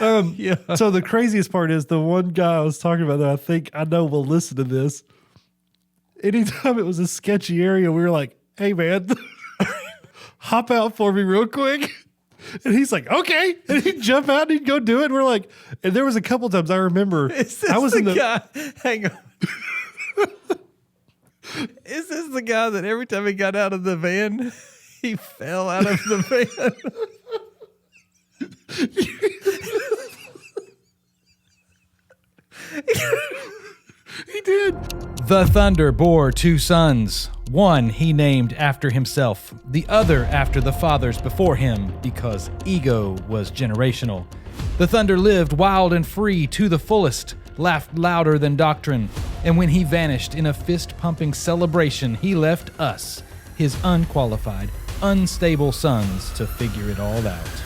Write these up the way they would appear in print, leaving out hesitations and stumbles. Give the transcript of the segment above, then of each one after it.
Yeah. So the craziest part is the one guy I was talking about that I think I know will listen to this. Anytime it was a sketchy area, we were like, hey, man, hop out for me real quick. And he's like, okay. And he'd jump out and he'd go do it. And we're like, and there was a couple times I remember I was in the guy. Hang on. Is this the guy that every time he got out of the van, he fell out of the van? He did. The thunder bore 2 sons. One he named after himself, the other after the fathers before him, because ego was generational. The thunder lived wild and free to the fullest, laughed louder than doctrine, and when he vanished in a fist-pumping celebration, he left us, his unqualified, unstable sons, to figure it all out.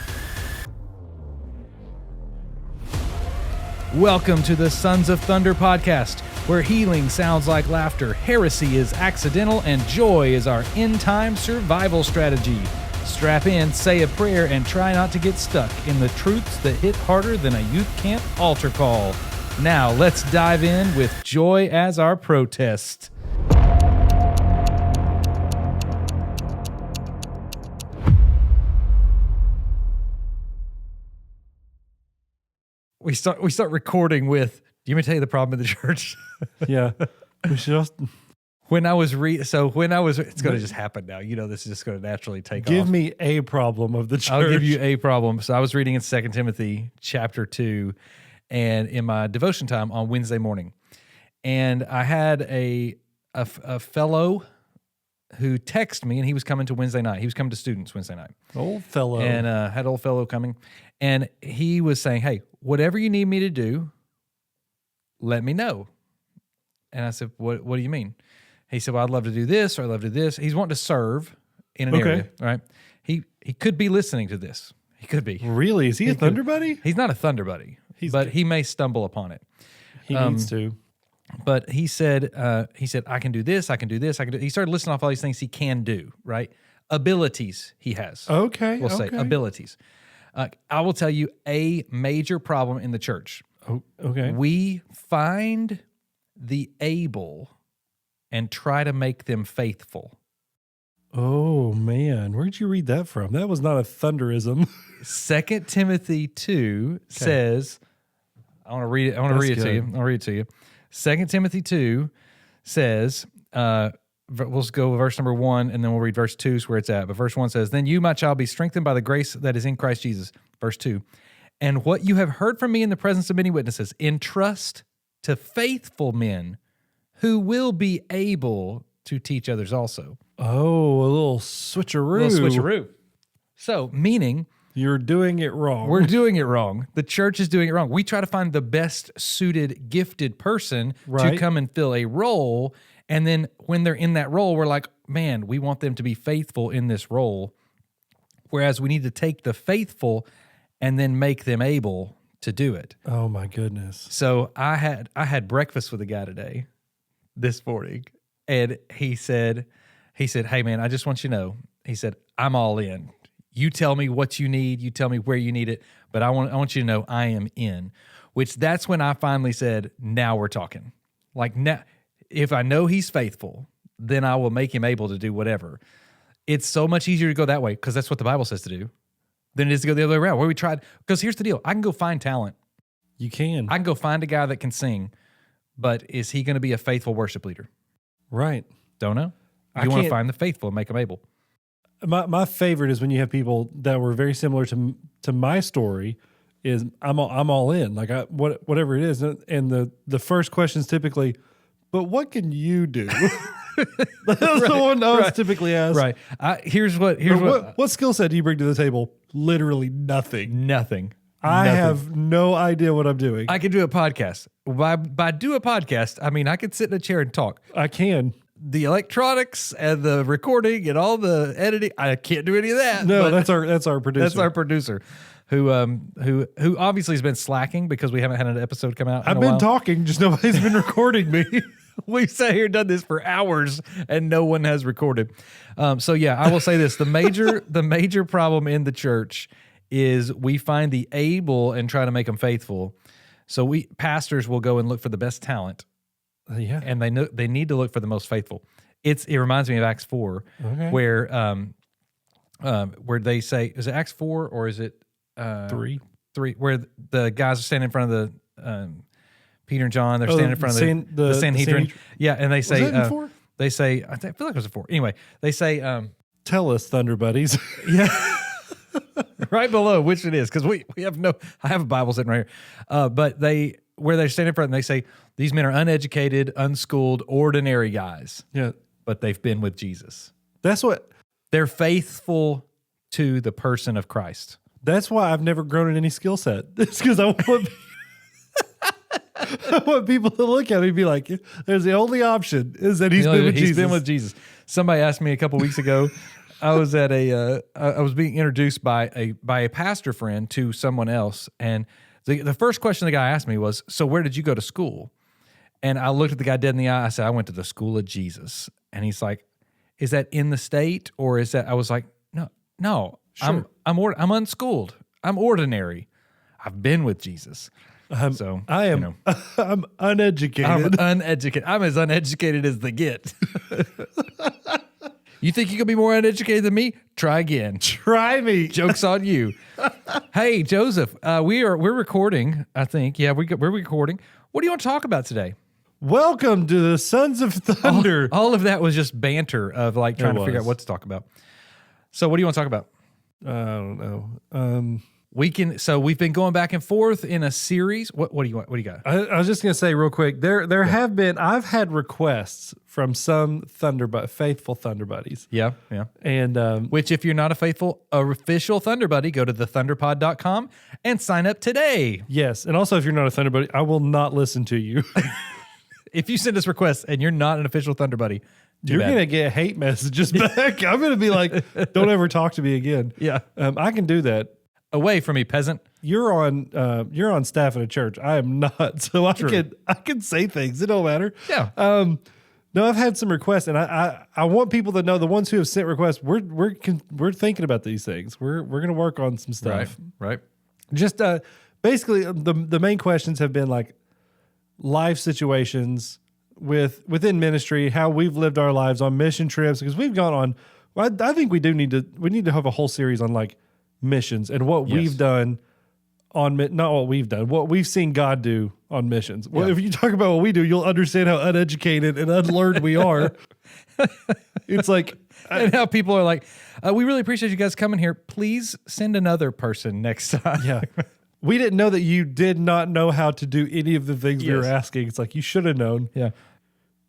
Welcome to the Sons of Thunder podcast, where healing sounds like laughter, heresy is accidental, and joy is our end-time survival strategy. Strap in, say a prayer, and try not to get stuck in the truths that hit harder than a youth camp altar call. Now, let's dive in with joy as our protest. We start recording with, do you want me to tell you the problem in the church? Yeah. We should also, When I was it's going to just happen now. You know, this is just going to naturally take off. give me a problem of the church. I'll give you a problem. So I was reading in 2 Timothy chapter 2 and in my devotion time on Wednesday morning. And I had a fellow who texted me, and he was coming to Wednesday night. He was coming to students Wednesday night. Old fellow. And had old fellow coming. And he was saying, hey, whatever you need me to do, let me know. And I said, what do you mean? He said, well, I'd love to do this, or I'd love to do this. He's wanting to serve in an area, right? He could be listening to this. He could be. Really? Is he a Thunder Buddy? He's not a Thunder Buddy, but he may stumble upon it. He needs to. But he said, I can do this, I can do this, I can do. He started listing off all these things he can do, right? Abilities he has. Okay. We'll say abilities. I will tell you a major problem in the church. Oh, okay. We find the able and try to make them faithful. Oh, man. Where'd you read that from? That was not a thunderism. 2 Timothy 2 says, I want to read it. I want to read it to you. I'll read it to you. 2 Timothy 2 says, we'll just go verse number 1, and then we'll read verse 2 is where it's at. But verse 1 says, then you, my child, be strengthened by the grace that is in Christ Jesus. Verse 2, and what you have heard from me in the presence of many witnesses, entrust to faithful men who will be able to teach others also. Oh, a little switcheroo. So, meaning... You're doing it wrong. We're doing it wrong. The church is doing it wrong. We try to find the best suited, gifted person to come and fill a role, and then when they're in that role, we're like, man, we want them to be faithful in this role, whereas we need to take the faithful and then make them able to do it. Oh, my goodness. So I had breakfast with a guy today, this morning, and he said, hey, man, I just want you to know, he said, I'm all in. You tell me what you need. You tell me where you need it. But I want you to know I am in. Which that's when I finally said, now we're talking. Like now, if I know he's faithful, then I will make him able to do whatever. It's so much easier to go that way because that's what the Bible says to do than it is to go the other way around. Where we tried, because here's the deal. I can go find talent. You can. I can go find a guy that can sing, but is he going to be a faithful worship leader? Right. Don't know. You want to find the faithful and make them able. My favorite is when you have people that were very similar to my story. Is I'm all in, like whatever it is, and the first question is typically, but what can you do? That's the one I was typically asked. Right. Here's what skill set do you bring to the table? Literally nothing. Nothing. I have no idea what I'm doing. I can do a podcast. By do a podcast, I mean I could sit in a chair and talk. I can. The electronics and the recording and all the editing, I can't do any of that. No, that's our producer. That's our producer, who obviously has been slacking because we haven't had an episode come out. I've been talking, just nobody's been recording me. We've sat here and done this for hours, and no one has recorded. So yeah, I will say this: the major problem in the church is we find the able and try to make them faithful. So pastors will go and look for the best talent, and they need to look for the most faithful. It reminds me of Acts 4, where they say, is it Acts 4 or is it 3, where the guys are standing in front of the Peter and John, they're standing in front of the Sanhedrin. Yeah, and they say, I feel like it was a 4. Anyway, they say, tell us, Thunder Buddies. Yeah. Right below which it is, because we have I have a Bible sitting right here. But where they're standing in front and they say, these men are uneducated, unschooled, ordinary guys. Yeah. But they've been with Jesus. That's what... They're faithful to the person of Christ. That's why I've never grown in any skill set. It's because I want people to look at me and be like, there's the only option is that he's been with Jesus. Somebody asked me a couple weeks ago, I was at I was being introduced by a pastor friend to someone else. And the first question the guy asked me was, so where did you go to school? And I looked at the guy dead in the eye. I said, I went to the school of Jesus. And he's like, is that in the state or is that? I was like, no. Sure. I'm unschooled. I'm ordinary. I've been with Jesus. I am. I'm uneducated. I'm uneducated. I'm as uneducated as they get. You think you could be more uneducated than me? Try again. Try me. Joke's on you. Hey, Joseph, we're recording. I think. Yeah, we're recording. What do you want to talk about today? Welcome to the Sons of Thunder. All of that was just banter of like trying to figure out what to talk about. So, what do you want to talk about? I don't know. We've been going back and forth in a series. What do you want? What do you got? I was just gonna say real quick. I've had requests from some faithful Thunder Buddies. Yeah. And which, if you're not a faithful official Thunder Buddy, go to thethunderpod.com and sign up today. Yes, and also if you're not a Thunder Buddy, I will not listen to you. If you send us requests and you're not an official Thunder Buddy, you're going to get hate messages back. I'm going to be like, don't ever talk to me again. Yeah. I can do that. Away from me, peasant. You're on staff at a church. I am not. So I can say things. It don't matter. Yeah. No, I've had some requests, and I want people to know, the ones who have sent requests, we're thinking about these things. We're going to work on some stuff. Right. Just basically the main questions have been like life situations within ministry, how we've lived our lives on mission trips, because we've gone on. Well, I think we need to have a whole series on like missions and what we've done on not what we've done, what we've seen God do on missions. Well, if you talk about what we do, you'll understand how uneducated and unlearned we are. It's like, and how people are like, we really appreciate you guys coming here. Please send another person next time. Yeah. We didn't know that you did not know how to do any of the things we were asking. It's like, you should have known. Yeah.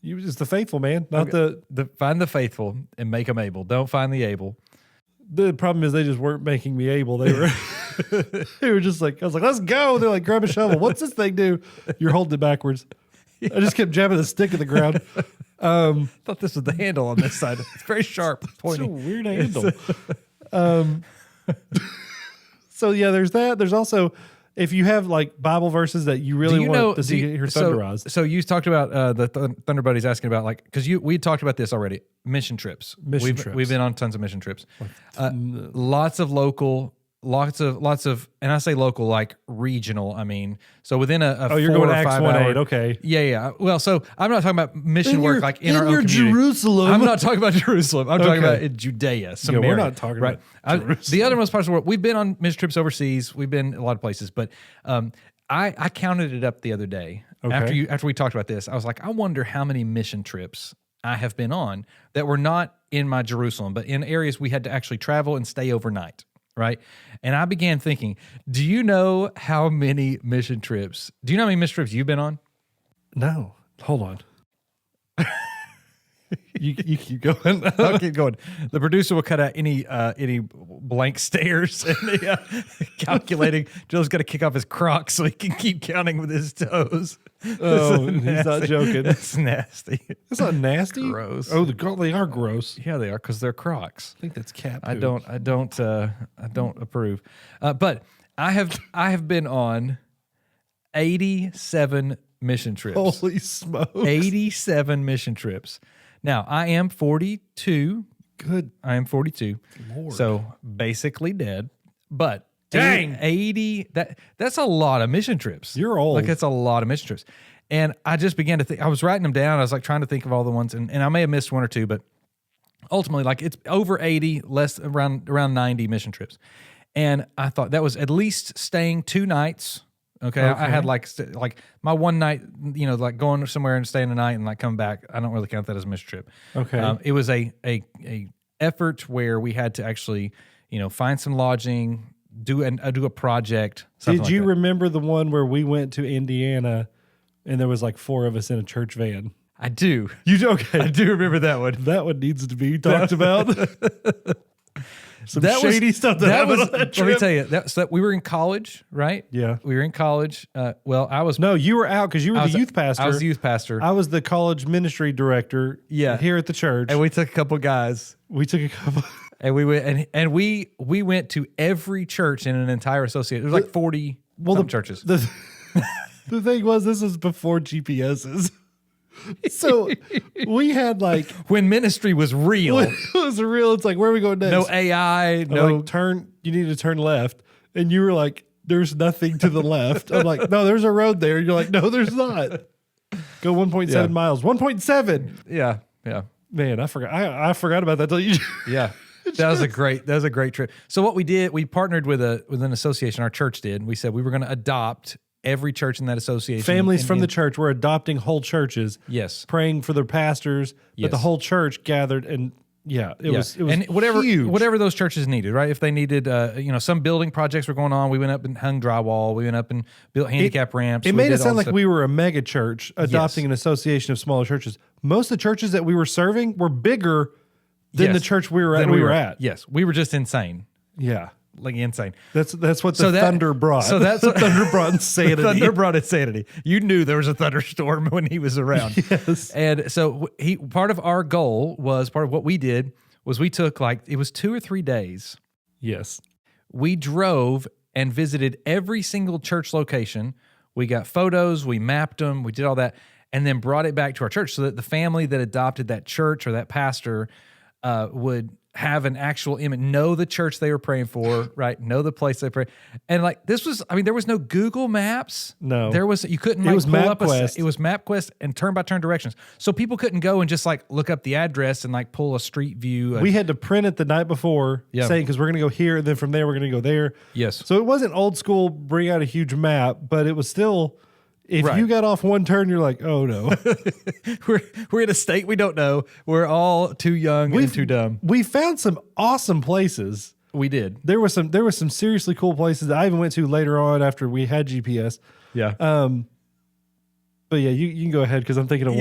You were just the faithful, man, not find the faithful and make them able. Don't find the able. The problem is they just weren't making me able. They were they were just like, I was like, let's go. They're like, grab a shovel. What's this thing do? You're holding it backwards. Yeah. I just kept jabbing the stick in the ground. Thought this was the handle on this side. It's very sharp, pointy. It's a weird handle. So yeah, there's that. There's also, if you have like Bible verses that you really want to see your thunderized. So you talked about the Thunder Buddies asking about like, because we talked about this already. Mission trips. We've been on tons of mission trips. Lots of local. Lots of, and I say local, like regional. I mean, so within a you're 4 going or to 5 Acts 1:8, okay. Yeah. Well, so I'm not talking about mission work like in our own community. Jerusalem. I'm not talking about Jerusalem. I'm talking about in Judea, Samaria. Yeah, we're not talking about Jerusalem. The other most parts of the world, we've been on mission trips overseas. We've been a lot of places, but I counted it up the other day. Okay. After we talked about this, I was like, I wonder how many mission trips I have been on that were not in my Jerusalem, but in areas we had to actually travel and stay overnight. Right. And I began thinking, do you know how many mission trips you've been on? No. Hold on. You keep going. I'll keep going. The producer will cut out any blank stares and calculating. Joe's got to kick off his Crocs so he can keep counting with his toes. Oh, he's not joking. It's nasty. It's not nasty. Gross. Oh, they are gross. Yeah, they are because they're Crocs. I think that's cat poop. I don't approve. But I have been on 87 mission trips. Holy smokes! 87 mission trips. Now, I am 42. Good. I am 42. Lord. So basically dead. But Dang. 80. That's a lot of mission trips. You're old. Like, it's a lot of mission trips. And I just began to think, I was writing them down. I was like trying to think of all the ones, and I may have missed one or two, but ultimately, like, it's over 80, less around 90 mission trips. And I thought that was at least staying 2 nights. Okay. I had like my one night, like going somewhere and staying a night and like coming back. I don't really count that as a mission trip. Okay. It was a effort where we had to actually, find some lodging, do a project. Did you remember the one where we went to Indiana and there was like 4 of us in a church van? I do. Okay. I do remember that one. That one needs to be talked about. Some shady stuff that happened on that trip. Let me tell you, so we were in college, right? Yeah. We were in college. Well, I was. No, you were out because you were the youth pastor. I was the youth pastor. I was the college ministry director. Yeah. Here at the church. And we took a couple guys. And we went and we went to every church in an entire association. There was like 40 churches. The thing was, this was before GPSs. So we had like when ministry was real. It was real. It's like, where are we going next? No AI, no turn. You need to turn left, and you were like, "There's nothing to the left." I'm like, "No, there's a road there." You're like, "No, there's not." Go 1.7 miles. 1.7. Yeah. Man, I forgot. I forgot about that. Till you. Yeah. That was a great trip. So what we did, we partnered with an association. Our church did. We said we were going to adopt every church in that association. Families from the church were adopting whole churches. Yes. Praying for their pastors. But the whole church gathered and it was and whatever huge. Whatever those churches needed, right? If they needed some building projects were going on, we went up and hung drywall, we went up and built handicap ramps. It made it sound like we were a mega church adopting an association of smaller churches. Most of the churches that we were serving were bigger than the church we were at. Yes. We were just insane. Yeah. Like insane. That's what the thunder brought. So that's what thunder brought insanity. Thunder brought insanity. You knew there was a thunderstorm when he was around. Yes. And so part of our goal was, part of what we did was we took it was 2 or 3 days. Yes. We drove and visited every single church location. We got photos, we mapped them, we did all that, and then brought it back to our church so that the family that adopted that church or that pastor would have an actual image, know the church they were praying for, right? Know the place they prayed. And there was no Google Maps. No. You couldn't it was pull MapQuest. up it was MapQuest and turn-by-turn directions. So people couldn't go and just look up the address and pull a street view. We had to print it the night before saying, because we're going to go here, and then from there we're going to go there. Yes. So it wasn't old school, bring out a huge map, but it was still... If you got off one turn, you're like, oh no. we're in a state we don't know. We're all too young and too dumb. We found some awesome places. We did. There was some seriously cool places that I even went to later on after we had GPS. Yeah. But yeah, you can go ahead because I'm thinking of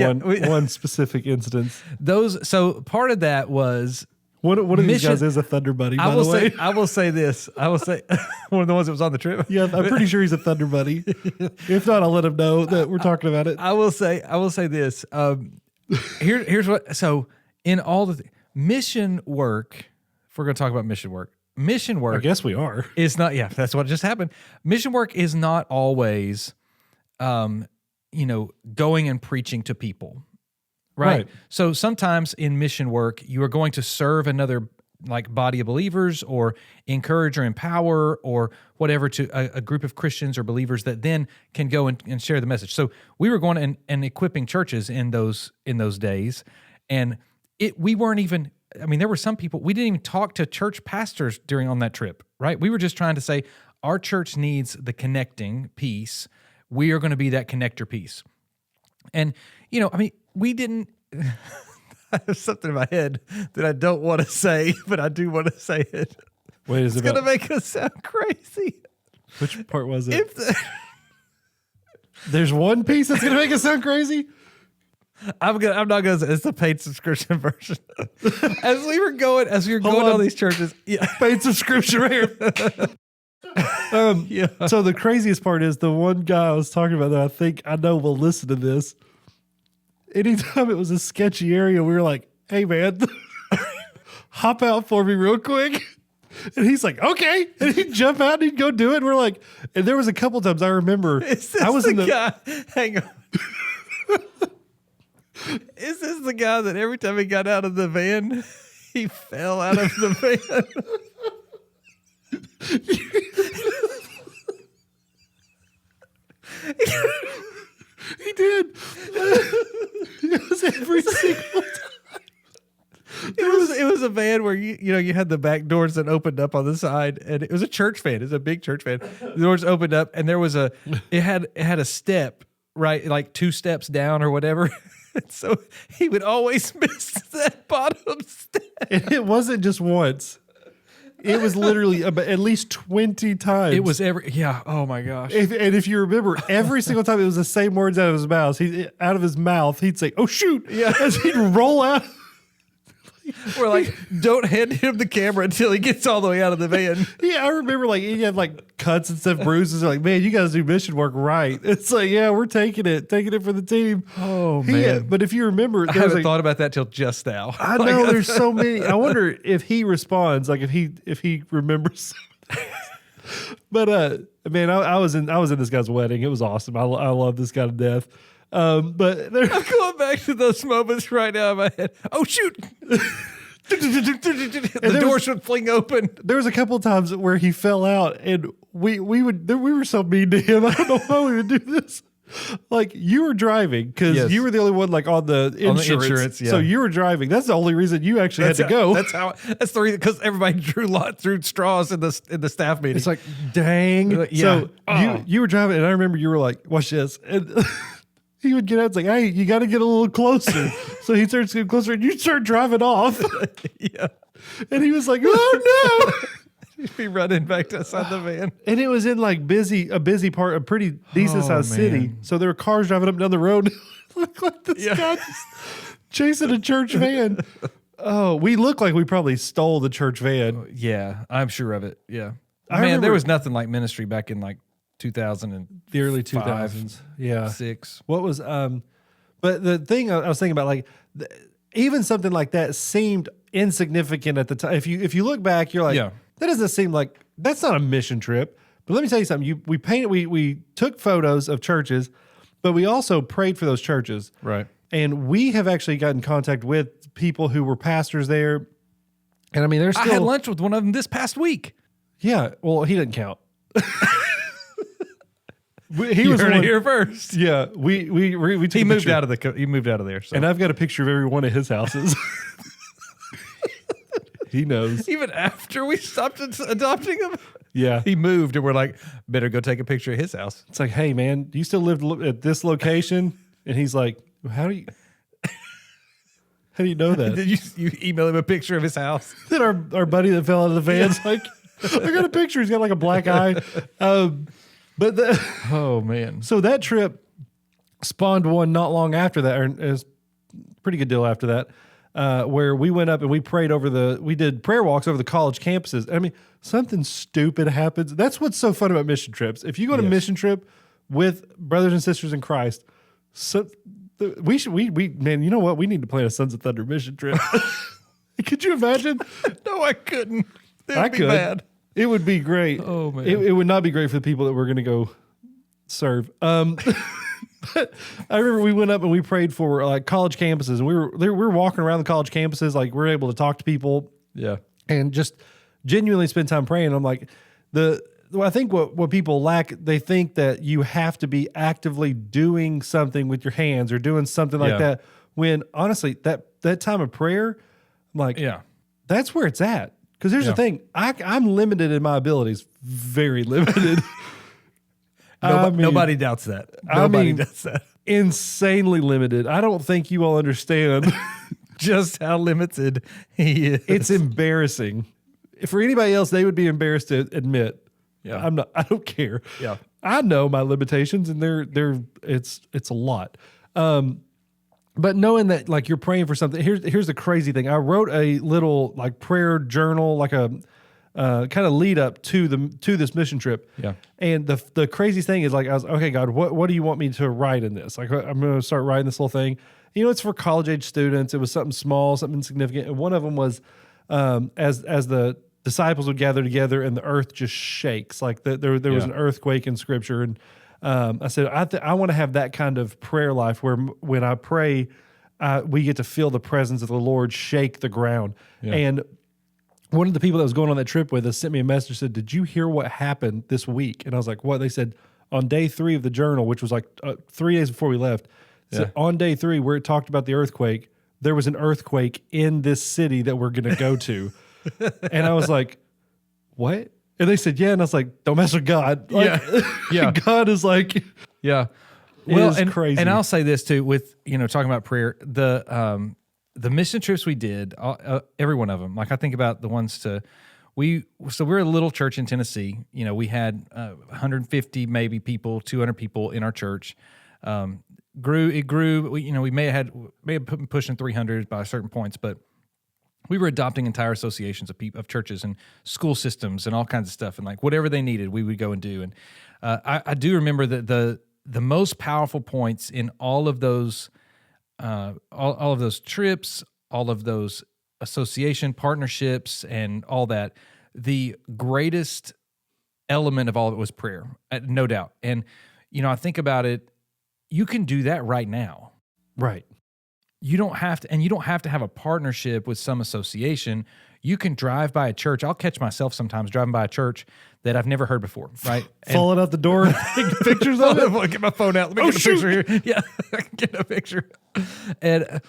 one specific instance. So part of that was one of these guys is a Thunder Buddy, by the way. I will say this. I will say one of the ones that was on the trip. Yeah, I'm pretty sure he's a Thunder Buddy. If not, I'll let him know that we're talking about it. I will say this. Here's what. So in all the mission work, if we're going to talk about mission work, I guess we are. Is not. Yeah, that's what just happened. Mission work is not always, going and preaching to people. Right. So sometimes in mission work, you are going to serve another body of believers or encourage or empower or whatever to a group of Christians or believers that then can go and share the message. So we were going and equipping churches in those days, and we weren't even. I mean, there were some people we didn't even talk to church pastors on that trip. Right. We were just trying to say our church needs the connecting piece. We are going to be that connector piece, and we didn't. I have something in my head that I don't want to say, but I do want to say it. Wait, it's going to make us sound crazy. Which part was it? There's one piece that's going to make us sound crazy? I'm not going to say it's the paid subscription version. As we were going to all these churches. Yeah. Paid subscription right here. So the craziest part is the one guy I was talking about that I think I know will listen to this. Anytime it was a sketchy area, we were like, hey, man, hop out for me real quick. And he's like, okay. And he'd jump out and he'd go do it. And we're like, and there was a couple times I remember. I was in the guy. Hang on. Is this the guy that every time he got out of the van, he fell out of the van? He did. It was every single time. It was a van where you had the back doors that opened up on the side, and it was a church van. It was a big church van. The doors opened up, and there was it had a step, right, like 2 steps down or whatever. So he would always miss that bottom step. And it wasn't just once. It was literally at least 20 times. It was oh my gosh. And if you remember, every single time it was the same words out of his mouth. He'd say, "Oh shoot!" Yeah. As he'd roll out. We're like, don't hand him the camera until he gets all the way out of the van. Yeah, I remember he had like cuts and stuff, bruises. They're like, man, you guys do mission work right. It's like, yeah, we're taking it for the team. Oh man! But if you remember, I haven't thought about that till just now. I know there's so many. I wonder if he responds, like if he remembers. But man, I was in this guy's wedding. It was awesome. I love this guy to death. But I'm going back to those moments right now in my head. Oh shoot! The doors would fling open. There was a couple of times where he fell out, and we were so mean to him. I don't know why we would do this. Like you were driving because you were the only one like on the insurance. Yeah. So you were driving. That's the only reason you actually had to go. That's the reason, because everybody drew straws in the staff meeting. It's like, dang. Yeah. So you were driving, and I remember you were like, watch this. And he would get out. It's like, hey, you got to get a little closer. So he starts getting closer, and you start driving off. Yeah. And he was like, oh no. He'd be running back to inside the van. And it was in like a busy part, a pretty decent sized city. So there were cars driving up and down the road. Looked like this guy just chasing a church van. Oh, we look like we probably stole the church van. Yeah, I'm sure of it. Yeah. I remember, there was nothing like ministry back in like 2000 and the early 2000s. Yeah. 6. What was but the thing I was thinking about, like even something like that seemed insignificant at the time. If you look back, you're like, that doesn't seem like, that's not a mission trip. But let me tell you something. We took photos of churches, but we also prayed for those churches. Right. And we have actually gotten in contact with people who were pastors there. And I mean, there's still, I had lunch with one of them this past week. Yeah. Well, he didn't count. He was heard it here first. Yeah. We took he moved out of he moved out of there. So. And I've got a picture of every one of his houses. He knows. Even after we stopped adopting him. Yeah. He moved, and we're like, better go take a picture of his house. It's like, hey, man, do you still live at this location? And he's like, how do you know that? Did you email him a picture of his house? Then our buddy that fell out of the van's like, I got a picture. He's got like a black eye. Oh, man. So that trip spawned one not long after that, or it was a pretty good deal after that. Where we went up and we prayed we did prayer walks over the college campuses. I mean, something stupid happens. That's what's so fun about mission trips. If you go on a mission trip with brothers and sisters in Christ, man, you know what? We need to plan a Sons of Thunder mission trip. Could you imagine? No, I couldn't. It would be could. bad. It would be great. Oh, man. It would not be great for the people that we're going to go serve. But I remember we went up and we prayed for like college campuses, and we were walking around the college campuses, like we're able to talk to people, and just genuinely spend time praying. I'm like, I think what people lack, they think that you have to be actively doing something with your hands or doing something like that. When honestly, that time of prayer, I'm like, that's where it's at. Because here's the thing, I'm limited in my abilities, very limited. Nobody doubts that. Nobody doubts that. Insanely limited. I don't think you all understand just how limited he is. It's embarrassing. For anybody else, they would be embarrassed to admit. Yeah, I'm not. I don't care. Yeah, I know my limitations, and it's a lot. But knowing that, like, you're praying for something. Here's the crazy thing. I wrote a little like prayer journal, like a kind of lead up to this mission trip. Yeah. And the craziest thing is, like, I was, okay, God, what do you want me to write in this? Like, I'm going to start writing this little thing. You know, it's for college age students. It was something small, something insignificant. And one of them was, as the disciples would gather together and the earth just shakes. Like there was an earthquake in Scripture. And I said, I want to have that kind of prayer life where when I pray, we get to feel the presence of the Lord shake the ground. Yeah. And one of the people that was going on that trip with us sent me a message and said, did you hear what happened this week? And I was like, what? They said, on day 3 of the journal, which was like 3 days before we left. So on day 3, where it talked about the earthquake, there was an earthquake in this city that we're going to go to. And I was like, what? And they said, yeah. And I was like, don't mess with God. Like, Yeah. God is like, yeah. Well, and crazy. And I'll say this too, with, talking about prayer, the mission trips we did, every one of them, like I think about the ones so we're a little church in Tennessee. We had 150 maybe people, 200 people in our church. It grew. We may have been pushing 300 by certain points, but we were adopting entire associations of churches and school systems and all kinds of stuff, and like whatever they needed, we would go and do. And I do remember that the most powerful points in all of those trips, all of those association partnerships, and all that, the greatest element of all of it was prayer, no doubt. And I think about it. You can do that right now. right. You don't have to have a partnership with some association. You can drive by a church. I'll catch myself sometimes driving by a church that I've never heard before, right? Falling out the door, taking pictures of it. Get my phone out. Let me get a picture here. Yeah, I can get a picture.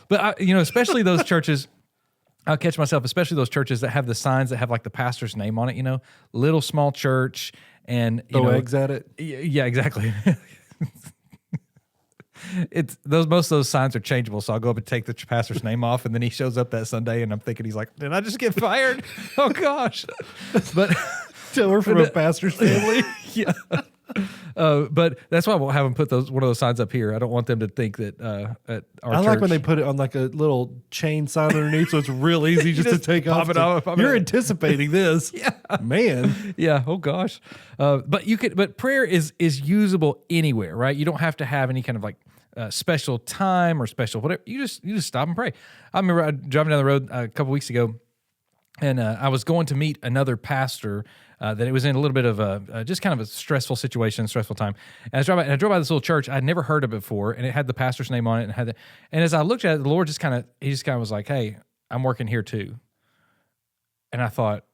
But especially those churches, I'll catch myself, especially those churches that have the signs that have like the pastor's name on it, little small church, and Throw eggs at it. Yeah, exactly. Most of those signs are changeable, so I'll go up and take the pastor's name off, and then he shows up that Sunday, and I'm thinking he's like, "Did I just get fired? Oh gosh!" But we're from a pastor's family. Yeah. But that's why we'll have them put one of those signs up here. I don't want them to think that at our I church. like when they put it on like a little chain sign underneath, so it's real easy just to take off. You're anticipating this, Yeah. man. Yeah. Oh gosh. But prayer is usable anywhere, right? You don't have to have any kind of like special time or special whatever. You just stop and pray. I remember driving down the road a couple weeks ago, and I was going to meet another pastor that it was in a little bit of a just kind of a stressful situation, stressful time. And I drove by this little church I'd never heard of before, and it had the pastor's name on it, and as I looked at it, the Lord just kind of was like, "Hey, I'm working here too." And I thought,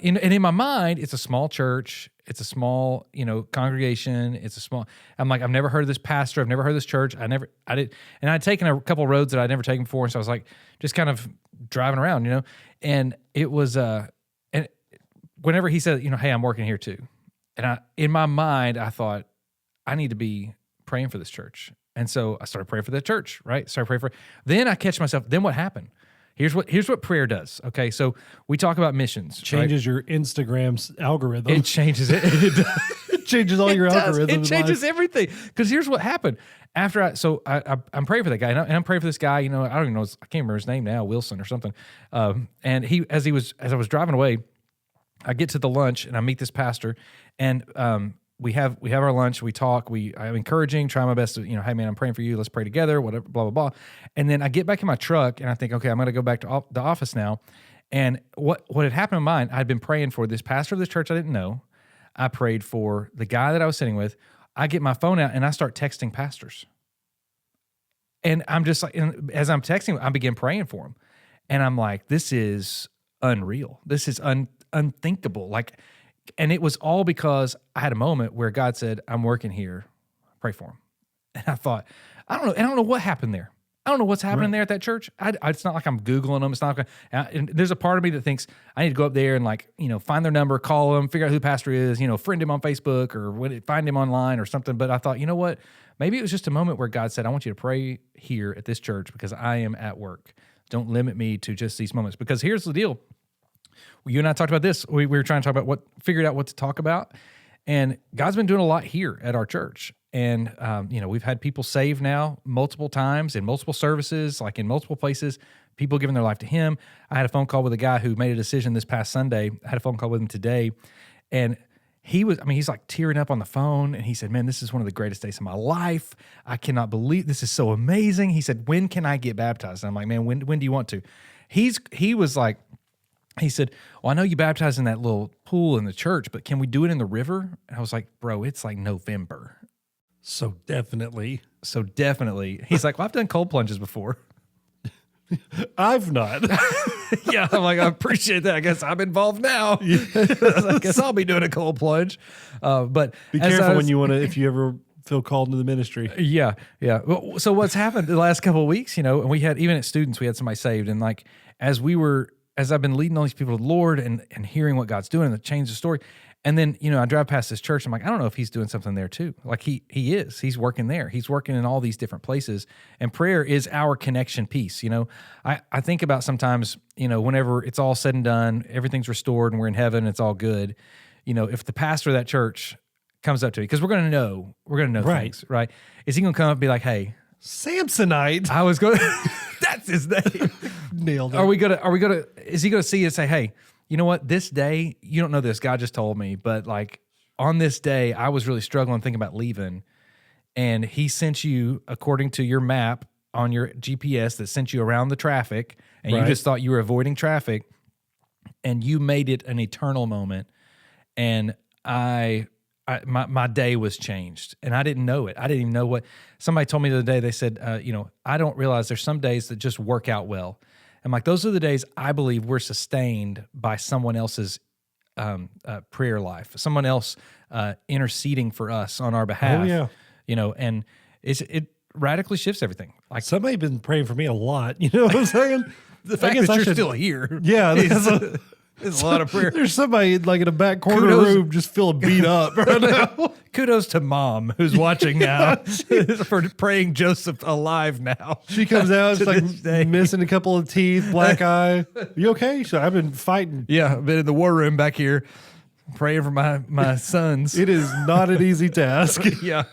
in my mind, it's a small church, it's a small congregation, I'm like, I've never heard of this pastor, I've never heard of this church, I did, and I'd taken a couple roads that I'd never taken before, and so I was like, just kind of driving around, and it was and whenever he said, hey, I'm working here too, and in my mind, I thought, I need to be praying for this church, and so I started praying for the church, right? Then I catch myself. Then what happened? Here's what prayer does. Okay, so we talk about missions. Changes your Instagram's algorithm. It changes it. It changes all your algorithms. It changes everything. Because here's what happened. After I'm praying for that guy, and I'm praying for this guy. I don't even know. I can't remember his name now, Wilson or something. And as I was driving away, I get to the lunch and I meet this pastor, and we have our lunch, we talk, I'm encouraging, try my best to, hey man, I'm praying for you, let's pray together, whatever, blah, blah, blah. And then I get back in my truck and I think, okay, I'm going to go back to the office now. And what had happened in mine, I'd been praying for this pastor of this church I didn't know. I prayed for the guy that I was sitting with. I get my phone out and I start texting pastors. And I'm just like, as I'm texting, I begin praying for him. And I'm like, this is unreal. This is unthinkable. And it was all because I had a moment where God said, I'm working here, pray for him. And I thought, I don't know what happened there. I don't know what's happening there at that church. It's not like I'm Googling them. It's not like, and there's a part of me that thinks I need to go up there and find their number, call them, figure out who the pastor is, friend him on Facebook or find him online or something. But I thought, you know what? Maybe it was just a moment where God said, I want you to pray here at this church because I am at work. Don't limit me to just these moments. Because here's the deal. You and I talked about this. We were trying to talk about figured out what to talk about. And God's been doing a lot here at our church. And, we've had people saved now multiple times in multiple services, like in multiple places, people giving their life to him. I had a phone call with a guy who made a decision this past Sunday. I had a phone call with him today. And he's like tearing up on the phone. And he said, man, this is one of the greatest days of my life. I cannot believe this is so amazing. He said, when can I get baptized? And I'm like, man, when do you want to? He said, well, I know you baptized in that little pool in the church, but can we do it in the river? And I was like, bro, it's like November. So definitely. He's like, well, I've done cold plunges before. I've not. Yeah, I'm like, I appreciate that. I guess I'm involved now. I guess I'll be doing a cold plunge. But Be careful when you want to, if you ever feel called into the ministry. Yeah, yeah. Well, so what's happened the last couple of weeks, and we had, even at students, we had somebody saved. And like, as I've been leading all these people to the Lord and hearing what God's doing and it changed the story. And then, I drive past this church. I'm like, I don't know if he's doing something there too. Like he is. He's working there. He's working in all these different places. And prayer is our connection piece. I think about sometimes, whenever it's all said and done, everything's restored and we're in heaven, it's all good. If the pastor of that church comes up to me, because we're going to know Right. things, right? Is he going to come up and be like, hey, Samsonite. I was going that's his name. Nailed it. Is he going to see it and say, hey, you know what? This day, you don't know this. God just told me, but like on this day, I was really struggling thinking about leaving. And he sent you, according to your map on your GPS, that sent you around the traffic. And you Right. just thought you were avoiding traffic. And you made it an eternal moment. And my day was changed. And I didn't know it. I didn't even know what. Somebody told me the other day, they said, I don't realize there's some days that just work out well. And like, those are the days I believe we're sustained by someone else's prayer life, someone else interceding for us on our behalf. Oh, yeah. And it radically shifts everything. Like Somebody been praying for me a lot. You know what I'm saying? the fact guess that I you're should- still here. Yeah. It's a lot of prayer. There's somebody like in a back corner of the Kudos. room just feeling beat up right now. Kudos to Mom who's watching now for praying Joseph alive now. She comes out, To it's this like day. missing a couple of teeth, black eye. You okay? So I've been fighting. Yeah, I've been in the war room back here praying for my sons. It is not an easy task. Yeah.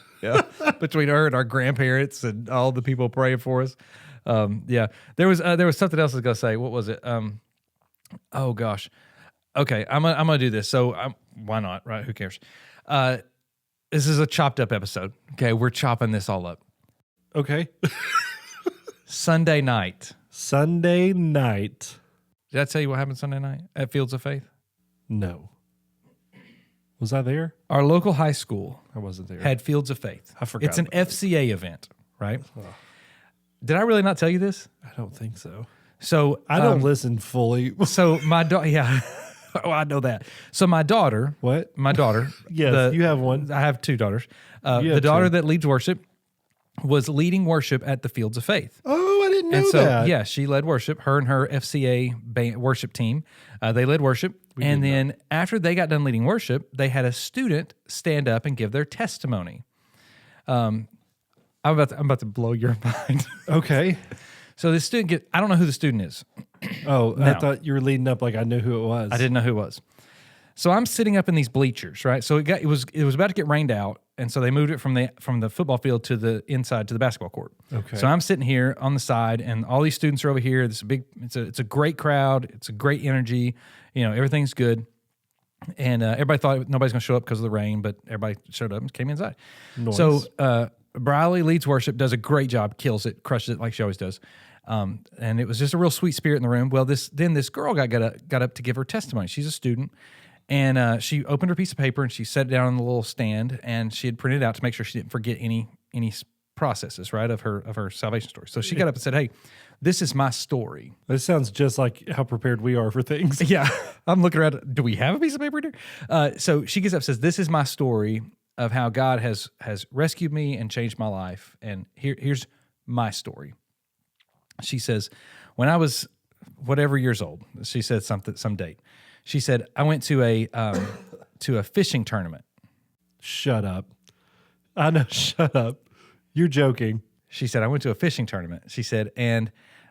Between her and our grandparents and all the people praying for us. Yeah. There was something else I was gonna say. What was it? Oh gosh. Okay, I'm gonna do this. So why not? Right? Who cares? This is a chopped up episode. Okay, we're chopping this all up. Okay. Sunday night. Sunday night. Did I tell you what happened Sunday night at Fields of Faith? No. Was I there? Our local high school I wasn't there. had Fields of Faith. I forgot It's an about FCA event, right? Did I really not tell you this? I don't think so. So I don't listen fully. So my daughter, yeah, oh, I know that. So my daughter, What? Yes, you have one. I have two daughters. You The have daughter two. that leads worship was leading worship at the Fields of Faith. Oh, I didn't know And so, that. yeah, she led worship. Her and her FCA worship team, they led worship. And then after they got done leading worship, they had a student stand up and give their testimony. I'm about to blow your mind. Okay. So the student I don't know who the student is. Oh, No. I thought you were leading up like I knew who it was. I didn't know who it was. So I'm sitting up in these bleachers, right? So it was about to get rained out, and so they moved it from the football field to the inside to the basketball court. Okay. So I'm sitting here on the side, and all these students are over here. It's a great crowd. It's a great energy. Everything's good. And everybody thought nobody's going to show up because of the rain, but everybody showed up and came inside. Nice. So Briley leads worship, does a great job, kills it, crushes it like she always does. And it was just a real sweet spirit in the room. Well, this girl got up to give her testimony. She's a student, and she opened her piece of paper and she set it down on the little stand, and she had printed it out to make sure she didn't forget any processes, right, of her salvation story. So she got up and said, "Hey, this is my story." This sounds just like how prepared we are for things. Yeah, I'm looking around. Do we have a piece of paper here? So she gets up and says, "This is my story of how God has rescued me and changed my life, and here's my story." She says, when I was whatever years old, she said some date. She said, I went to a fishing tournament. Shut up. I know. Shut up. You're joking. She said, I went to a fishing tournament. She said, and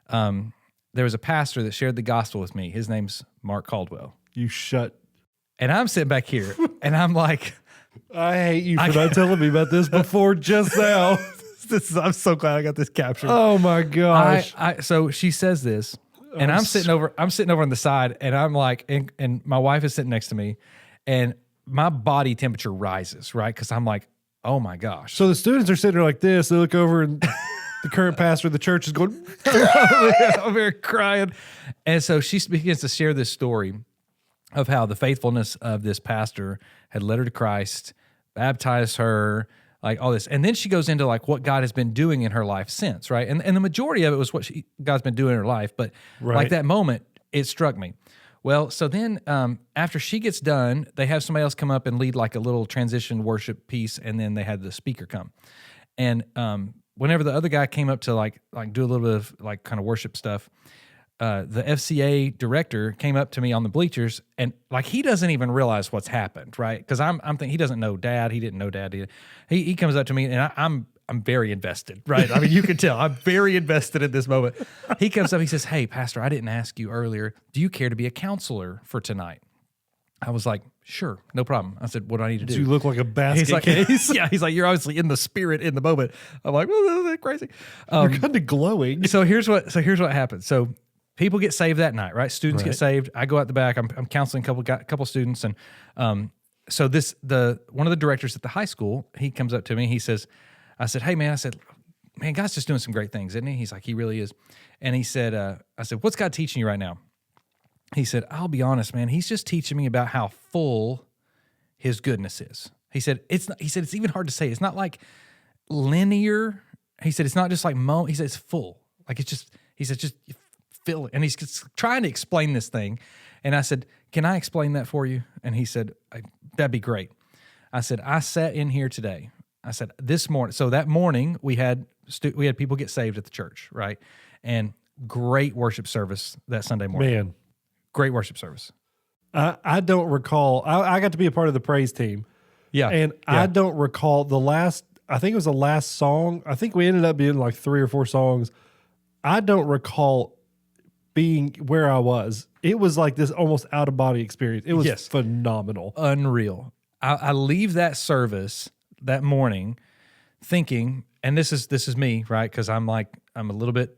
there was a pastor that shared the gospel with me. His name's Mark Caldwell. You shut. And I'm sitting back here, and I'm like, I hate you for not telling me about this before just now. I'm so glad I got this captured. Oh my gosh. So she says this, and I'm sitting over on the side, and I'm like, and my wife is sitting next to me, and my body temperature rises, right? Because I'm like, oh my gosh. So the students are sitting there like this. They look over and the current pastor of the church is going, I'm here crying. And so she begins to share this story of how the faithfulness of this pastor had led her to Christ, baptized her, like all this. And then she goes into like what God has been doing in her life since, right? And the majority of it was what God's been doing in her life. But Right. like that moment, it struck me. Well, so then after she gets done, they have somebody else come up and lead like a little transition worship piece, and then they had the speaker come. And whenever the other guy came up to like do a little bit of like kind of worship stuff, the FCA director came up to me on the bleachers, and like he doesn't even realize what's happened, right? Because I'm thinking he doesn't know Dad. He didn't know Dad. He comes up to me, and I'm very invested, right? I mean, you can tell I'm very invested in this moment. He comes up, he says, "Hey, Pastor, I didn't ask you earlier. Do you care to be a counselor for tonight?" I was like, "Sure, no problem." I said, "What do I need to do?" You look like a basket He's like, case. yeah, he's like, "You're obviously in the spirit in the moment." I'm like, "Well, that's crazy." You're kind of glowing. So here's what happens. So people get saved that night, right? Students get saved. I go out the back. I'm counseling a couple students, and so one of the directors at the high school, he comes up to me. He says, "I said, hey man," I said, "Man, God's just doing some great things, isn't he?" He's like, "He really is." And he said, "I said, what's God teaching you right now?" He said, "I'll be honest, man. He's just teaching me about how full His goodness is." He said, it's even hard to say. It's not like linear. He said, it's not just like he said, it's full. Like it's just, he said, just fill it. And he's trying to explain this thing. And I said, "Can I explain that for you?" And he said, "That'd be great." I said, "I sat in here today." I said, "This morning." So that morning we had people get saved at the church, right? And great worship service that Sunday morning. Man, great worship service. I don't recall. I got to be a part of the praise team. Yeah. And I don't recall I think it was the last song. I think we ended up being like 3 or 4 songs. I don't recall being where I was. It was like this almost out of body experience. It was phenomenal. Unreal. I leave that service that morning thinking, and this is me, right? Because I'm a little bit,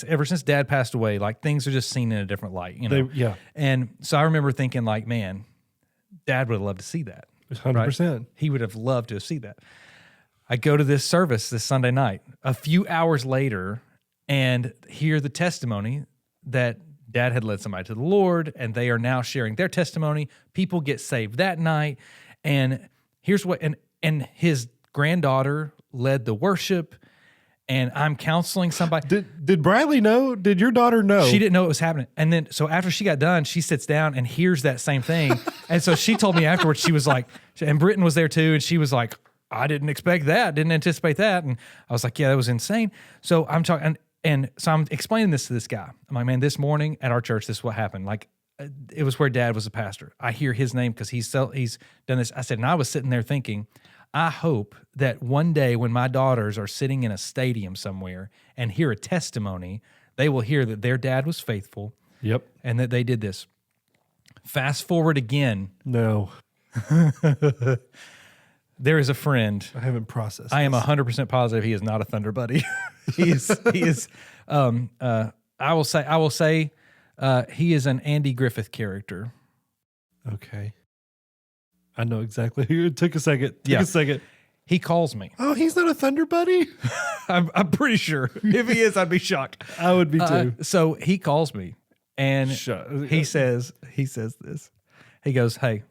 ever since Dad passed away, like things are just seen in a different light, you know? And so I remember thinking like, man, Dad would have loved to see that. 100%. Right? He would have loved to have seen that. I go to this service this Sunday night, a few hours later, and hear the testimony that Dad had led somebody to the Lord, and they are now sharing their testimony. People get saved that night. And here's what, and his granddaughter led the worship, and I'm counseling somebody. Did Bradley know? Did your daughter know? She didn't know it was happening. And then, so after she got done, she sits down and hears that same thing. And so she told me afterwards, she was like, and Britton was there too, and she was like, "I didn't expect that, didn't anticipate that." And I was like, "Yeah, that was insane." So I'm talking, and so I'm explaining this to this guy. I'm like, "Man, this morning at our church, this is what happened. Like, it was where Dad was a pastor. I hear his name because he's done this." I said, and I was sitting there thinking, I hope that one day when my daughters are sitting in a stadium somewhere and hear a testimony, they will hear that their dad was faithful. Yep. And that they did this. Fast forward again. No. There is a friend. I haven't processed. I am 100% positive he is not a Thunder Buddy. He is. I will say. He is an Andy Griffith character. Okay. I know exactly who. It took a second. A second. He calls me. Oh, he's not a Thunder Buddy? I'm pretty sure. If he is, I'd be shocked. I would be too. So he calls me, and he says this. He goes, "Hey."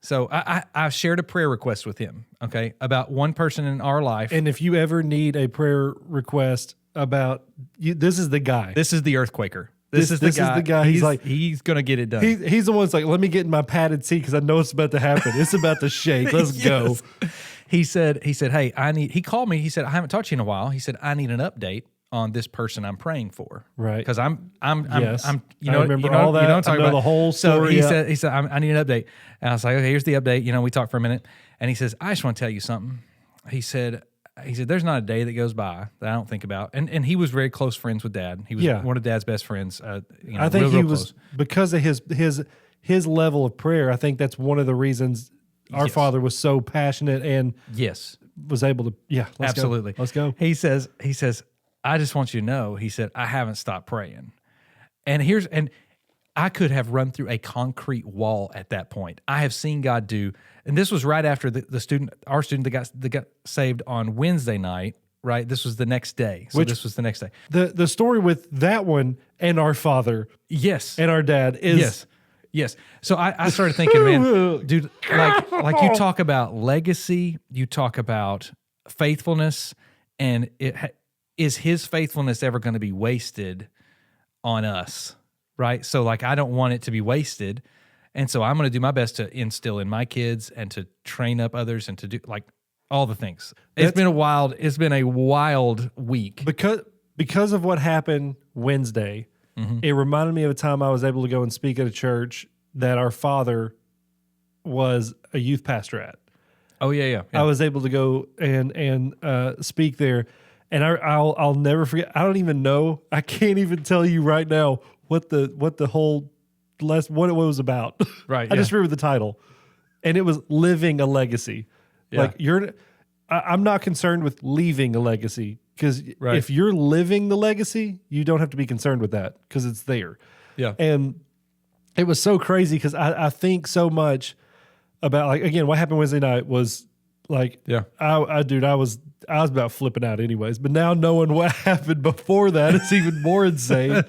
So I shared a prayer request with him, okay, about one person in our life. And if you ever need a prayer request about you, this is the guy. This is the earthquaker. This is the guy. He's going to get it done. He's the one that's like, "Let me get in my padded seat because I know it's about to happen. It's about to shake. Let's go." He said, "Hey, he called me. He said, I haven't talked to you in a while." He said, "I need an update on this person I'm praying for." Right. Because I'm I remember all that. You know what I'm talking about the whole story. So he said, I need an update. And I was like, "Okay, here's the update." You know, we talked for a minute, and he says, "I just want to tell you something." He said, "There's not a day that goes by that I don't think about." And he was very close friends with Dad. He was one of Dad's best friends. I think he was, because of his level of prayer. I think that's one of the reasons our father was so passionate and was able to. Yeah, absolutely. Let's go. He says, "I just want you to know," he said, "I haven't stopped praying." And I could have run through a concrete wall at that point. I have seen God do, and this was right after our student that got saved on Wednesday night, right? This was the next day. So this was the next day. The story with that one and our father, and our dad is yes. So I started thinking, man, dude, like you talk about legacy, you talk about faithfulness, and is his faithfulness ever going to be wasted on us? right? So like I don't want it to be wasted. And so I'm going to do my best to instill in my kids and to train up others and to do like all the things. It's been a wild week. Because of what happened Wednesday, it reminded me of a time I was able to go and speak at a church that our father was a youth pastor at. Oh yeah. I was able to go and speak there, and I'll never forget. I don't even know. I can't even tell you right now what the whole what it was about. Right. I just remember the title, and it was living a legacy. Yeah. Like I'm not concerned with leaving a legacy, because Right. if you're living the legacy, you don't have to be concerned with that because it's there. Yeah. And it was so crazy because I think so much about, like, again, what happened Wednesday night was like, Yeah. I was about flipping out anyways, but now knowing what happened before that is even more insane.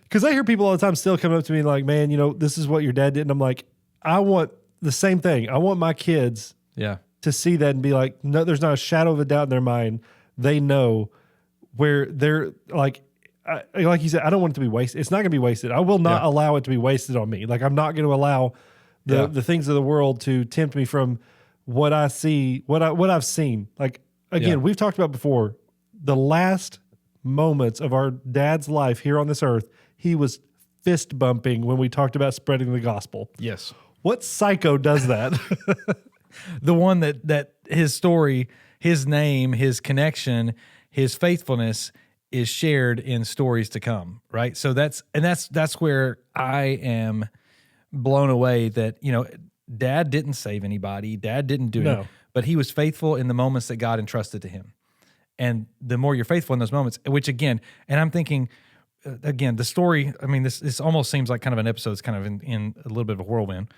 Because I hear people all the time still coming up to me like, man, this is what your dad did. And I'm like, I want the same thing. I want my kids to see that and be like, no, there's not a shadow of a doubt in their mind. They know where they're like you said, I don't want it to be wasted. It's not going to be wasted. I will not allow it to be wasted on me. Like, I'm not going to allow the things of the world to tempt me from what I see, what I've seen. Like, again, we've talked about before, the last moments of our dad's life here on this earth, he was fist bumping when we talked about spreading the gospel. Yes. What psycho does that? The one that his story, his name, his connection, his faithfulness is shared in stories to come, right? So that's where I am blown away that, Dad didn't save anybody. Dad didn't do it, but he was faithful in the moments that God entrusted to him. And the more you're faithful in those moments, which again, and I'm thinking, again, the story, I mean, this almost seems like kind of an episode that's kind of in a little bit of a whirlwind.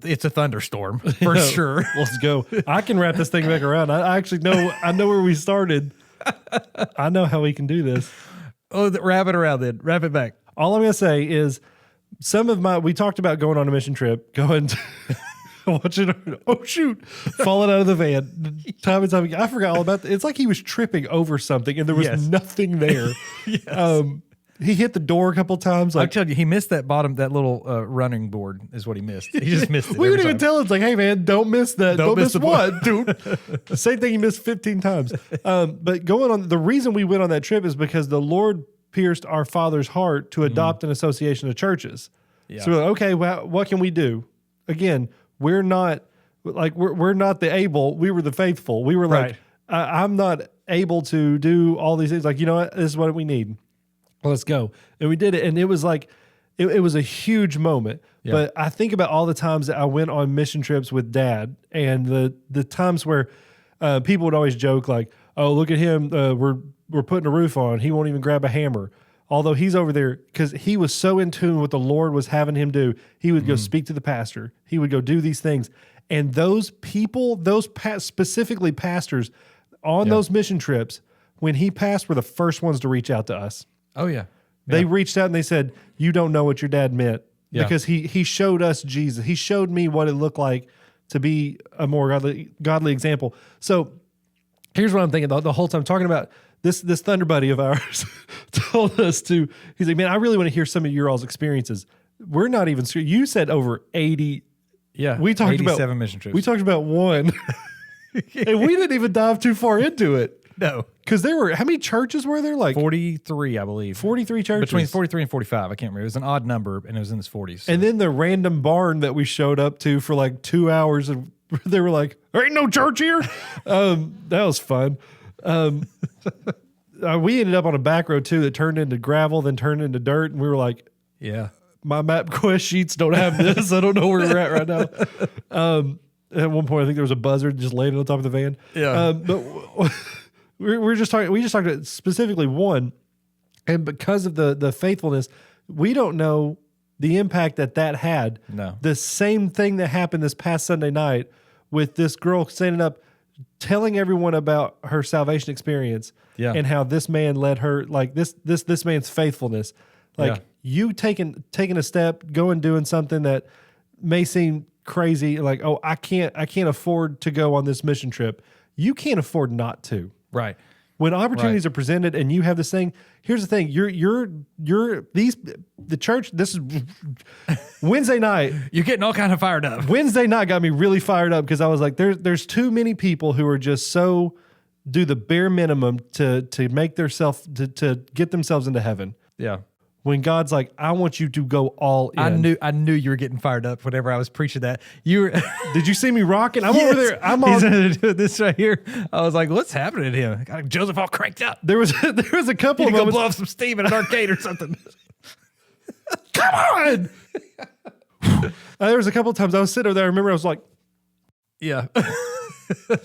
It's a thunderstorm for sure. Let's go. I can wrap this thing back around. I actually know, I know where we started. I know how we can do this. Oh, wrap it around then. Wrap it back. All I'm going to say is we talked about going on a mission trip, going to falling out of the van time and time again. I forgot all about that. It's like he was tripping over something and there was nothing there. Yes. He hit the door a couple times. I'm telling you, he missed that little running board is what he missed. He just missed it. We would even tell him, it's like, hey man, don't miss that. Don't miss what, dude? Same thing he missed 15 times. But going on, the reason we went on that trip is because the Lord pierced our Father's heart to adopt an association of churches. Yeah. So we're like, okay, well, what can we do? Again, we're not the able, we were the faithful. We were like, I'm not able to do all these things. Like, you know what? This is what we need. Well, let's go. And we did it. And it was like, it was a huge moment. Yeah. But I think about all the times that I went on mission trips with Dad and the times where people would always joke like, oh, look at him. We're putting a roof on. He won't even grab a hammer. Although he's over there, because he was so in tune with what the Lord was having him do, he would go speak to the pastor. He would go do these things. And those people, specifically pastors on those mission trips, when he passed, were the first ones to reach out to us. Oh, yeah. They reached out and they said, you don't know what your dad meant. Yeah. Because he showed us Jesus. He showed me what it looked like to be a more godly example. So here's what I'm thinking the whole time, talking about this Thunder buddy of ours told us he's like, man, I really want to hear some of your all's experiences. We're not even sure. You said over 80. Yeah. We talked 87 about mission trips. We talked about one. And we didn't even dive too far into it. No. Because there were, how many churches were there? Like 43, I believe. 43 churches. Between 43 and 45. I can't remember. It was an odd number and it was in its 40s. So. And then the random barn that we showed up to for like 2 hours and they were like, there ain't no church here. That was fun. We ended up on a back road too that turned into gravel, then turned into dirt. And we were like, yeah, my MapQuest sheets don't have this. I don't know where we're at right now. At one point, I think there was a buzzard just laying on top of the van. Yeah. But we just talked about specifically one. And because of the faithfulness, we don't know the impact that had. No. The same thing that happened this past Sunday night with this girl standing up, telling everyone about her salvation experience and how this man led her, like this man's faithfulness. Like you taking a step, going doing something that may seem crazy, like, I can't afford to go on this mission trip. You can't afford not to. Right. when opportunities are presented and you have this thing, here's the thing, the church, this is Wednesday night. You're getting all kind of fired up. Wednesday night got me really fired up because I was like, there's too many people who are just so do the bare minimum to make to get themselves into heaven. Yeah. When God's like, I want you to go all in. I knew you were getting fired up whenever I was preaching that. You were Did you see me rocking? I'm over there. I'm He's on doing this right here. I was like, what's happening to him? Got Joseph all cranked up. There was a couple You of go moments. blow off some steam at an arcade or something. Come on. There was a couple of times I was sitting over there. I remember I was like, Yeah.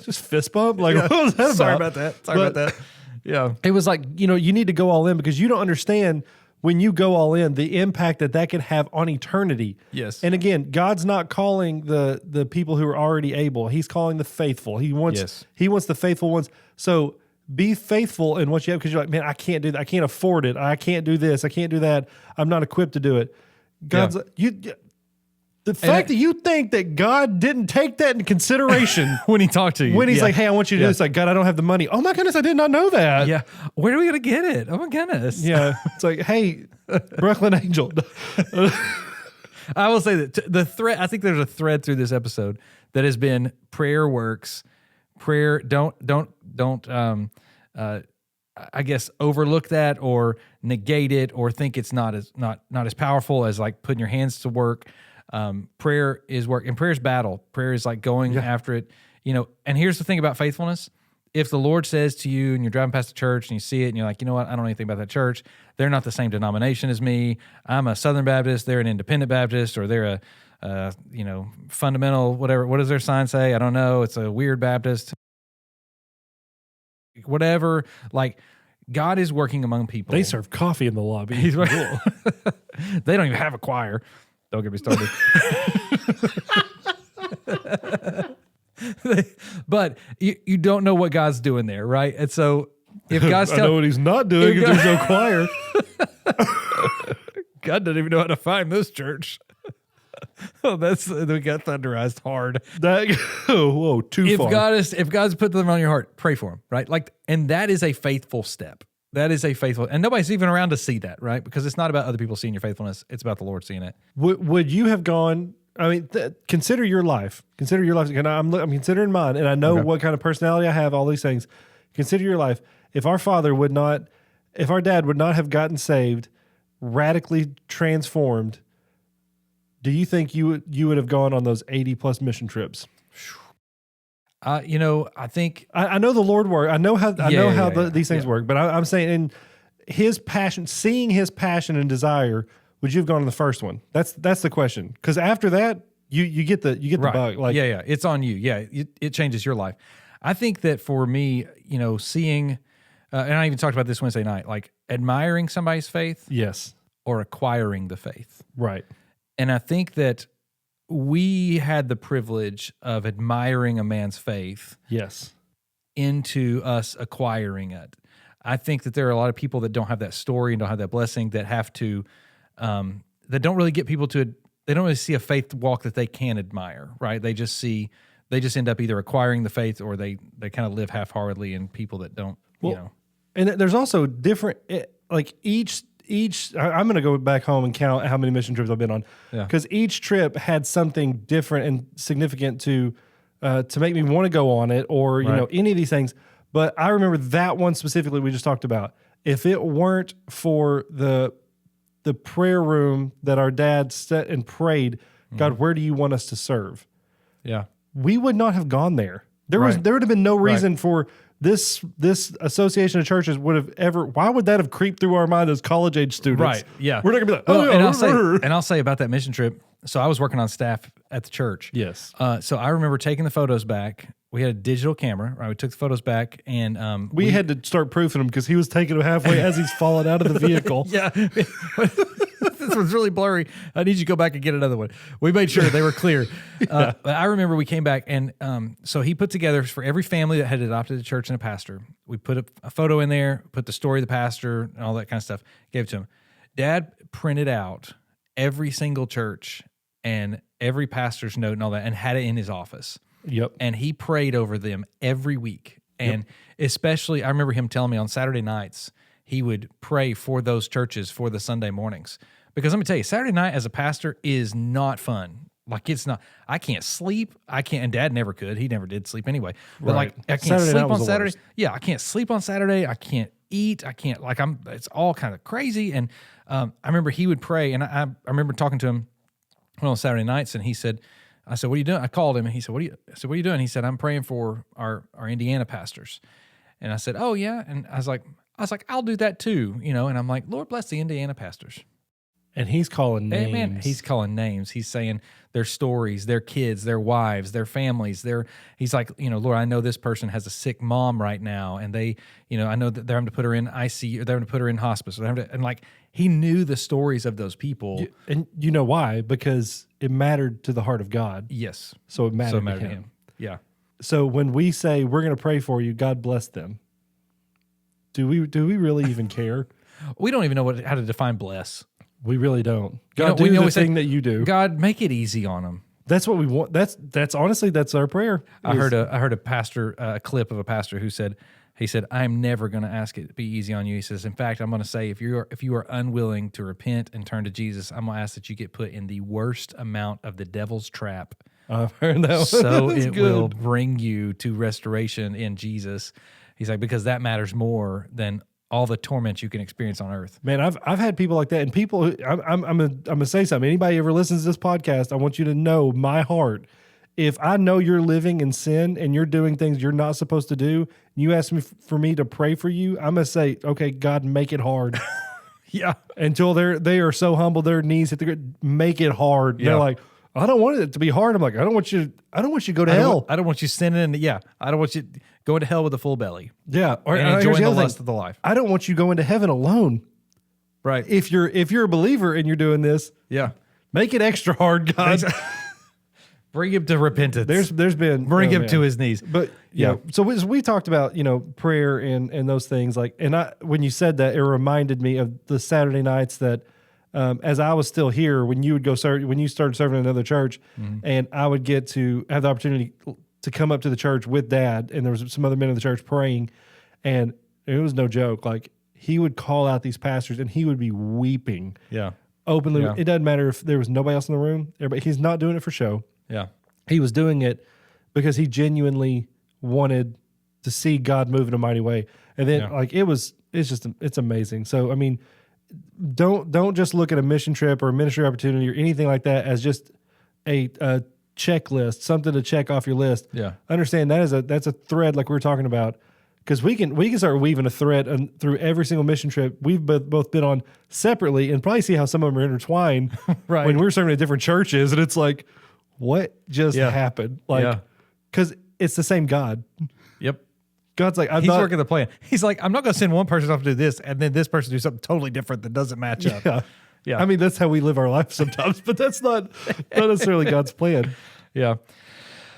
just fist bump. Like, what was that about? Sorry about that. Yeah. It was like, you need to go all in because you don't understand when you go all in, the impact that can have on eternity. Yes. And again, God's not calling the people who are already able. He's calling the faithful. He wants the faithful ones. So be faithful in what you have because you're like, man, I can't do that. I can't afford it. I can't do this. I can't do that. I'm not equipped to do it. The fact that you think that God didn't take that into consideration when he talked to you. when he's like, hey, I want you to do this. Like, God, I don't have the money. Oh my goodness, I did not know that. Yeah. Where are we going to get it? Oh my goodness. Yeah. It's like, hey, Brooklyn Angel. I will say that the thread, I think there's a thread through this episode that has been prayer works. Prayer, don't I guess overlook that or negate it or think it's not as powerful as like putting your hands to work. Prayer is work, and prayer is battle. Prayer is like going after it, and here's the thing about faithfulness. If the Lord says to you and you're driving past the church and you see it and you're like, you know what, I don't know anything about that church. They're not the same denomination as me. I'm a Southern Baptist. They're an Independent Baptist, or they're a fundamental, whatever. What does their sign say? I don't know. It's a weird Baptist. Whatever. Like, God is working among people. They serve coffee in the lobby. He's right. They don't even have a choir. Don't get me started. But you don't know what God's doing there, right? And so if God's I know what he's not doing if there's no choir. God doesn't even know how to find this church. Oh, we got thunderized hard. Too far. If God's put them on your heart, pray for him, right? Like, and that is a faithful step. That is a faithful, and nobody's even around to see that, right? Because it's not about other people seeing your faithfulness; it's about the Lord seeing it. Would you have gone? I mean, consider your life. Consider your life. I'm considering mine, and I know what kind of personality I have. All these things. Consider your life. If our dad would not have gotten saved, radically transformed, do you think you would have gone on those 80+ mission trips? I think I know the Lord work. I know how these things work. But I'm saying, in his passion, seeing his passion and desire, would you have gone on the first one? That's the question. Because after that, you get the bug. Like, it's on you. Yeah, it changes your life. I think that for me, seeing, and I even talked about this Wednesday night, like admiring somebody's faith, yes, or acquiring the faith, right. And I think that we had the privilege of admiring a man's faith, yes, into us acquiring it. I think that there are a lot of people that don't have that story and don't have that blessing that have to, that don't really get people to, they don't really see a faith walk that they can admire, right? They just end up either acquiring the faith or they kind of live half-heartedly in people that don't, And there's also different, like each, I'm going to go back home and count how many mission trips I've been on. Because each trip had something different and significant to make me want to go on it or, any of these things. But I remember that one specifically we just talked about. If it weren't for the prayer room that our dad sat and prayed, God, where do you want us to serve? Yeah. We would not have gone there. There would have been no reason for this association of churches would have ever. Why would that have creeped through our mind as college age students? Right. Yeah. We're not gonna be like, and I'll say about that mission trip. So I was working on staff at the church. Yes. So I remember taking the photos back. We had a digital camera, right? We took the photos back, and we had to start proofing them because he was taking them halfway as he's falling out of the vehicle. Yeah. This was really blurry. I need you to go back and get another one. We made sure they were clear. But I remember we came back, and so he put together for every family that had adopted a church and a pastor, we put a photo in there, put the story of the pastor and all that kind of stuff, gave it to him. Dad printed out every single church and every pastor's note and all that and had it in his office. Yep. And he prayed over them every week. And especially, I remember him telling me on Saturday nights, he would pray for those churches for the Sunday mornings. Because let me tell you, Saturday night as a pastor is not fun. Like, it's not, I can't sleep. I can't, and Dad never could. He never did sleep anyway. But Right. like, I can't Saturday sleep night was on the Saturday. worst. Yeah, I can't sleep on Saturday. I can't eat. I can't, like, it's all kind of crazy. And I remember he would pray, and I remember talking to him on Saturday nights, and he said, I said, what are you doing? I called him, and he said, what are you doing? He said, I'm praying for our Indiana pastors. And I said, oh yeah. And I was like, I'll do that too, you know. And I'm like, Lord bless the Indiana pastors. And he's calling names. Amen. He's calling names. He's saying their stories, their kids, their wives, their families. He's like, you know, Lord, I know this person has a sick mom right now, and they, you know, I know that they're having to put her in ICU, they're having to put her in hospice, and like, he knew the stories of those people. And you know why? Because it mattered to the heart of God. Yes. So it mattered, to him. Yeah. So when we say we're going to pray for you, God bless them. Do we really even care? We don't even know how to define bless. We really don't. You God, know, we do the always say, thing that you do. God, make it easy on them. That's what we want. That's honestly, that's our prayer. I heard a pastor, a clip of a pastor who said, he said, I'm never going to ask it to be easy on you. He says, in fact, I'm going to say, if you are unwilling to repent and turn to Jesus, I'm going to ask that you get put in the worst amount of the devil's trap. I've heard that one. So That's it good. will bring you to restoration in Jesus. He's like, because that matters more than all the torment you can experience on earth. Man, I've had people like that, and people who, I'm gonna say something. Anybody ever listens to this podcast, I want you to know my heart. If I know you're living in sin and you're doing things you're not supposed to do, and you ask me for me to pray for you, I'm gonna say, okay, God, make it hard. Yeah. Until they are so humble, their knees hit the ground, make it hard. Yeah. They're like, I don't want it to be hard. I'm like, I don't want you to go to hell. I don't want you sinning. I don't want you going to hell with a full belly. Yeah, or And here's enjoying the other thing. lust of the life. I don't want you going to heaven alone. Right. If you're a believer and you're doing this, Yeah. make it extra hard, God. Bring him to repentance. There's been Bring him man. to his knees. But yeah, so we talked about prayer and those things when you said that, it reminded me of the Saturday nights that as I was still here when you would go when you started serving in another church, and I would get to have the opportunity to come up to the church with Dad, and there was some other men in the church praying, and it was no joke. Like, he would call out these pastors and he would be weeping Yeah. openly. Yeah. It doesn't matter if there was nobody else in the room. He's not doing it for show. Yeah. He was doing it because he genuinely wanted to see God move in a mighty way. And then it's amazing. So, I mean, don't just look at a mission trip or a ministry opportunity or anything like that as just a checklist, something to check off your list. Yeah. Understand that's a thread like we were talking about, because we can start weaving a thread through every single mission trip we've both been on separately, and probably see how some of them are intertwined. Right. When we're serving at different churches, and it's like, what just happened? Like, because it's the same God. Yep. God's like, He's working the plan. He's like, I'm not going to send one person off to do this and then this person do something totally different that doesn't match up. Yeah. Yeah. I mean, that's how we live our life sometimes, but that's not necessarily God's plan. Yeah.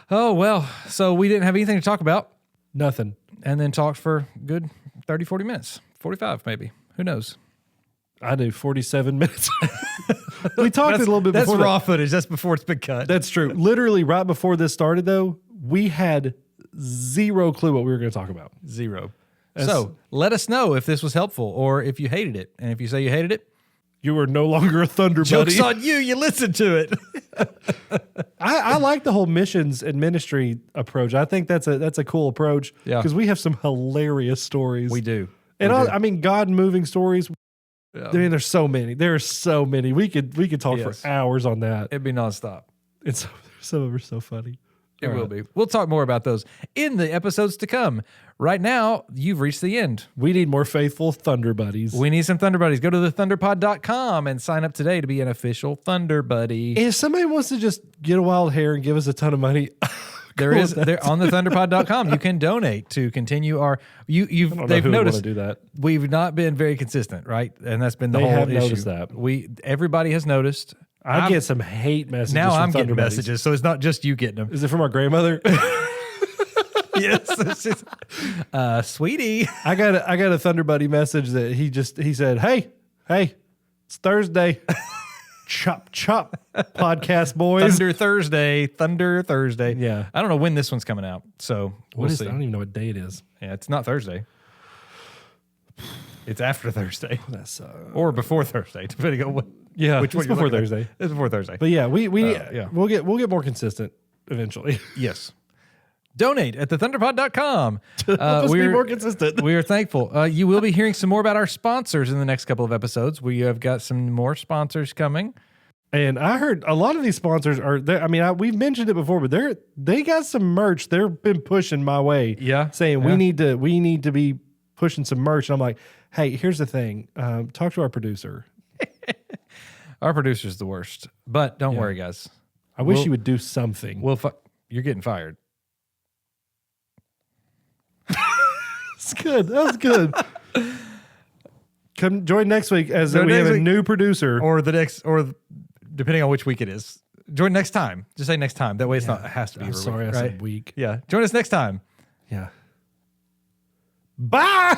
Oh, well, so we didn't have anything to talk about, Nothing. and then talked for good 30, 40 minutes, 45 maybe. Who knows? I do 47 minutes. We talked a little bit That's before raw footage. That's before it's been cut. That's true. Literally right before this started, though, we had zero clue what we were going to talk about. Zero. So let us know if this was helpful or if you hated it. And if you say you hated it, You are no longer a Thunder joke's Buddy. on you. You listened to it. I like the whole missions and ministry approach. I think that's a cool approach. Yeah. Because we have some hilarious stories. We do. And We do. I mean, God moving stories. Yeah. I mean, there's so many. There are so many. We could talk Yes. for hours on that. It'd be nonstop. And some of them are so funny. It All will right. be. We'll talk more about those in the episodes to come. Right now, you've reached the end. We need more faithful Thunder Buddies. We need some Thunder Buddies. Go to thethunderpod.com and sign up today to be an official Thunder Buddy. If somebody wants to just get a wild hair and give us a ton of money, There is there on thethunderpod.com. You can donate to continue our. They've who would noticed wanna do that. We've not been very consistent, right? And that's been the They whole have issue. noticed that. Everybody has noticed. I get some hate messages. Now from I'm Thunder getting Buddies. messages, so it's not just you getting them. Is it from our grandmother? Yes, it's just, sweetie. I got a Thunder Buddy message that he said, "Hey, it's Thursday. Chop podcast boys. Thunder Thursday. Yeah. I don't know when this one's coming out, so we'll see. I don't even know what day it is. Yeah, it's not Thursday. It's after Thursday. That's or before Thursday, depending on what. Yeah, which it's before Thursday. It's before Thursday. But yeah, we'll get more consistent eventually. Yes. Donate at thethunderpod.com. Help us be more consistent. We are thankful. You will be hearing some more about our sponsors in the next couple of episodes. We have got some more sponsors coming. And I heard a lot of these sponsors are there. I mean, we've mentioned it before, but they got some merch. They've been pushing my way. Yeah. Saying we need to be pushing some merch. And I'm like, hey, here's the thing. Talk to our producer. Our producer's the worst. But don't worry, guys. I wish you would do something. You're getting fired. It's good. That was good. Come join next week as we have a new producer. Or depending on which week it is. Join next time. Just say next time. That way it has to be. I'm sorry, I said week. Yeah. Join us next time. Yeah. Bye.